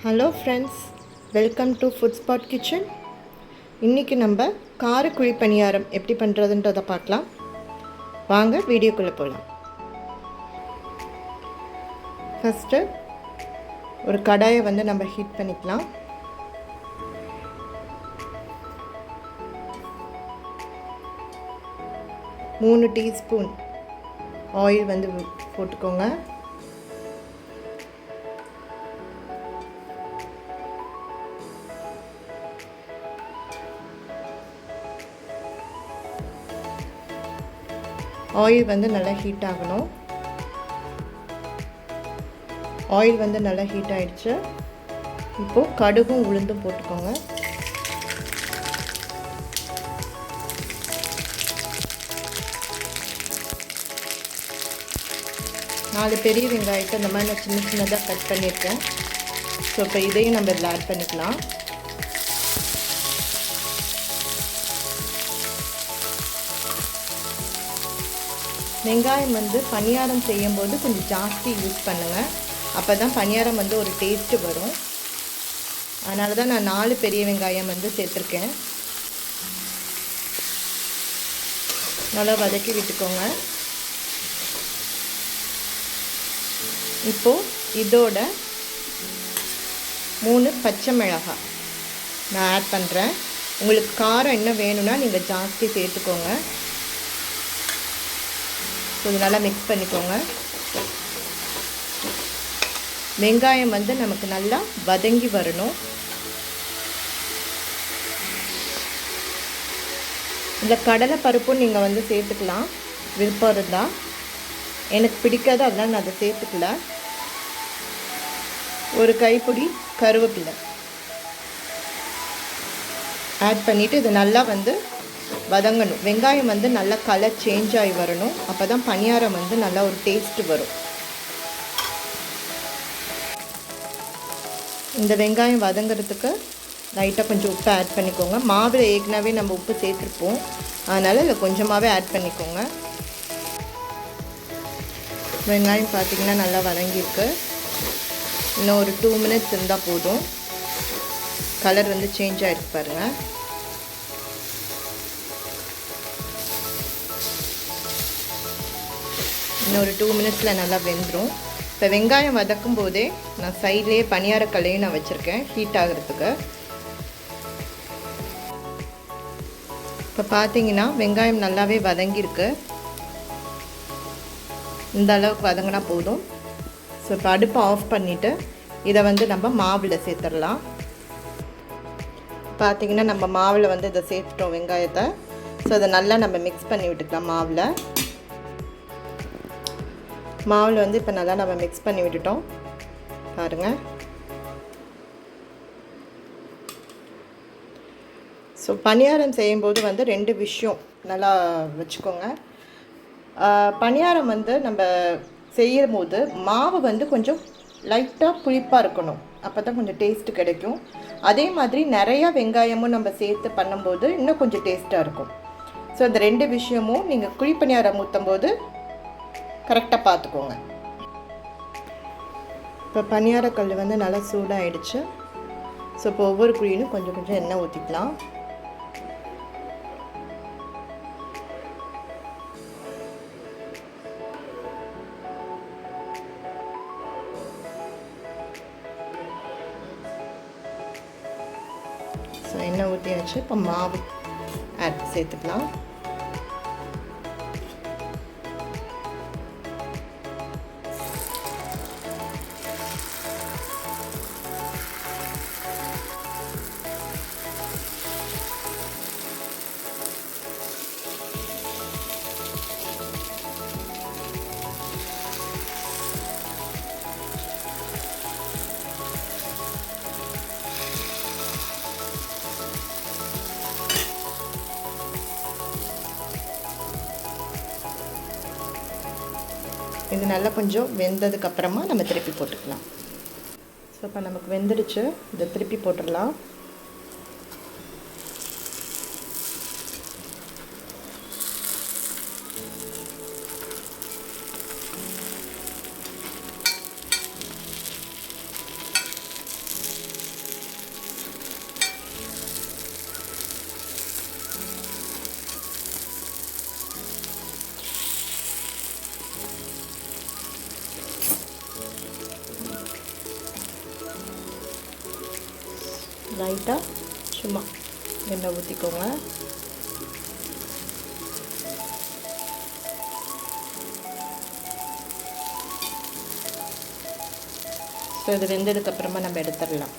Hello friends, welcome to food spot kitchen. இன்றைக்கி நம்ம குழி பணியாரம் எப்படி பண்ணுறதுன்றதை பார்க்கலாம். வாங்க வீடியோக்குள்ளே போகலாம். ஃபஸ்ட்டு ஒரு கடாயை நம்ம ஹீட் பண்ணிக்கலாம். மூணு டீஸ்பூன் ஆயில் போட்டுக்கோங்க. ஆயில் நல்லா ஹீட் ஆகணும். ஆயில் நல்லா ஹீட் ஆகிடுச்சு. இப்போது கடுகும் உளுந்தும் போட்டுக்கோங்க. நாலு பெரிய வெங்காயத்தை இந்த மாதிரி நான் சின்னதாக கட் பண்ணியிருக்கேன். ஸோ இப்போ இதையும் நம்ம இதில் ஆட் பண்ணிக்கலாம். வெங்காயம் பணியாரம் செய்யும்போது கொஞ்சம் ஜாஸ்தி யூஸ் பண்ணுங்கள். அப்போ தான் பணியாரம் ஒரு டேஸ்ட்டு வரும். அதனால தான் நான் 4 பெரிய வெங்காயம் சேர்த்துருக்கேன். நல்லா வதக்கி விட்டுக்கோங்க. இப்போது இதோட 3 பச்சை மிளகாய் நான் ஆட் பண்ணுறேன். உங்களுக்கு காரம் என்ன வேணும்னா நீங்கள் ஜாஸ்தி சேர்த்துக்கோங்க. இது நல்லா மிக்ஸ் பண்ணிக்கோங்க. வெங்காயம் நமக்கு நல்லா வதங்கி வரணும். இந்த கடலை பருப்பும் நீங்கள் சேர்த்துக்கலாம் விருப்பம் இருந்தால். எனக்கு பிடிக்காது, அதனால் நான் அதை சேர்த்துக்கல. ஒரு கைப்பிடி கருவேப்பிலை ஆட் பண்ணிவிட்டு இது நல்லா வதங்கணும். வெங்காயம் நல்லா கலர் சேஞ்ச் ஆகி வரணும். அப்போ தான் பணியாரம் நல்லா ஒரு டேஸ்ட்டு வரும். இந்த வெங்காயம் வதங்கிறதுக்கு லைட்டாக கொஞ்சம் உப்பு ஆட் பண்ணிக்கோங்க. மாவில் ஏற்கனவே நம்ம உப்பு சேர்த்துருப்போம், அதனால் இதில் கொஞ்சமாகவே ஆட் பண்ணிக்கோங்க. வெங்காயம் பார்த்திங்கன்னா நல்லா வதங்கியிருக்கு. இன்னும் ஒரு 2 மினிட்ஸ் இருந்தால் போதும். கலர் சேஞ்ச் ஆகிருக்கு பாருங்கள். இன்னொரு 2 மினிட்ஸில் நல்லா வெந்துடும். இப்போ வெங்காயம் வதக்கும் போதே நான் சைட்லேயே பணியாரக்கல்லையும் நான் வச்சுருக்கேன் ஹீட் ஆகிறதுக்கு. இப்போ பார்த்தீங்கன்னா வெங்காயம் நல்லாவே வதங்கியிருக்கு. இந்த அளவுக்கு வதங்கினா போதும். ஸோ இப்போ அடுப்பை ஆஃப் பண்ணிவிட்டு இதை நம்ம மாவில் சேர்த்துடலாம். பார்த்திங்கன்னா நம்ம மாவில் இதை சேர்த்துட்டோம் வெங்காயத்தை. ஸோ அதை நல்லா நம்ம மிக்ஸ் பண்ணி விட்டுக்கலாம். மாவில் இப்போ நல்லா நம்ம மிக்ஸ் பண்ணி விட்டுட்டோம் பாருங்கள். ஸோ பணியாரம் செய்யும்போது 2 விஷயம் நல்லா வச்சுக்கோங்க. பணியாரம் நம்ம செய்யும் போது மாவு கொஞ்சம் லைட்டாக புளிப்பாக இருக்கணும். அப்போ தான் கொஞ்சம் டேஸ்ட்டு கிடைக்கும். அதே மாதிரி நிறையா வெங்காயமும் நம்ம சேர்த்து பண்ணும்போது இன்னும் கொஞ்சம் டேஸ்ட்டாக இருக்கும். ஸோ இந்த 2 விஷயமும் நீங்கள் குழி பணியாரம் ஊற்றும் போது கரெக்டாக பார்த்துக்கோங்க. இப்போ பணியாரக்கல் நல்லா சூடாகிடுச்சு. ஸோ இப்போ ஒவ்வொரு குழியிலும் கொஞ்சம் கொஞ்சம் எண்ணெய் ஊற்றிக்கலாம். ஸோ எண்ணெய் ஊற்றியாச்சு. இப்போ மாவு சேர்த்துக்கலாம். இது நல்லா கொஞ்சம் வெந்ததுக்கப்புறமா நம்ம திருப்பி போட்டுக்கலாம். ஸோ இப்போ நமக்கு வெந்துடுச்சு. இதை திருப்பி போட்டுடலாம். லைட்டாக சும்மா எண்ணெய் ஊற்றிக்கோங்க. ஸோ இது வெந்ததுக்கப்புறமா நம்ம எடுத்துடலாம்.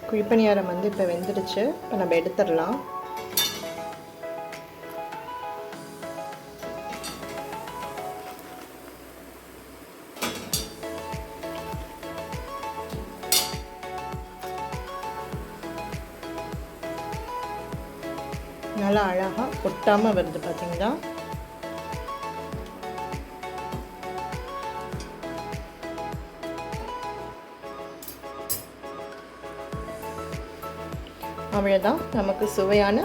குழிப்பணியாரம் வந்து இப்போ வெந்துடுச்சு. இப்போ நம்ம எடுத்துடலாம். நல்லா அழகாக ஒட்டாமல் வருது பார்த்தீங்களா? அவ்வளோதான், நமக்கு சுவையான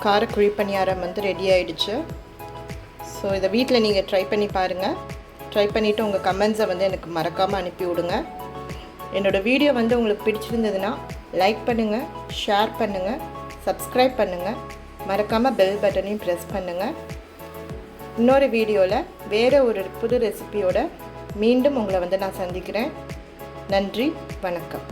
கார குழிப்பணியாரம் வந்து ரெடி ஆகிடுச்சு. ஸோ இதை வீட்டில் நீங்கள் ட்ரை பண்ணி பாருங்கள். ட்ரை பண்ணிவிட்டு உங்கள் கமெண்ட்ஸை வந்து எனக்கு மறக்காமல் அனுப்பி விடுங்க. என்னோடய வீடியோ வந்து உங்களுக்கு பிடிச்சிருந்ததுன்னா லைக் பண்ணுங்கள், ஷேர் பண்ணுங்கள், சப்ஸ்கிரைப் பண்ணுங்கள். மறக்காமல் பெல் பட்டனையும் ப்ரெஸ் பண்ணுங்கள். இன்னொரு வீடியோவில் வேறு ஒரு புது ரெசிபியோட மீண்டும் உங்களை வந்து நான் சந்திக்கிறேன். நன்றி, வணக்கம்.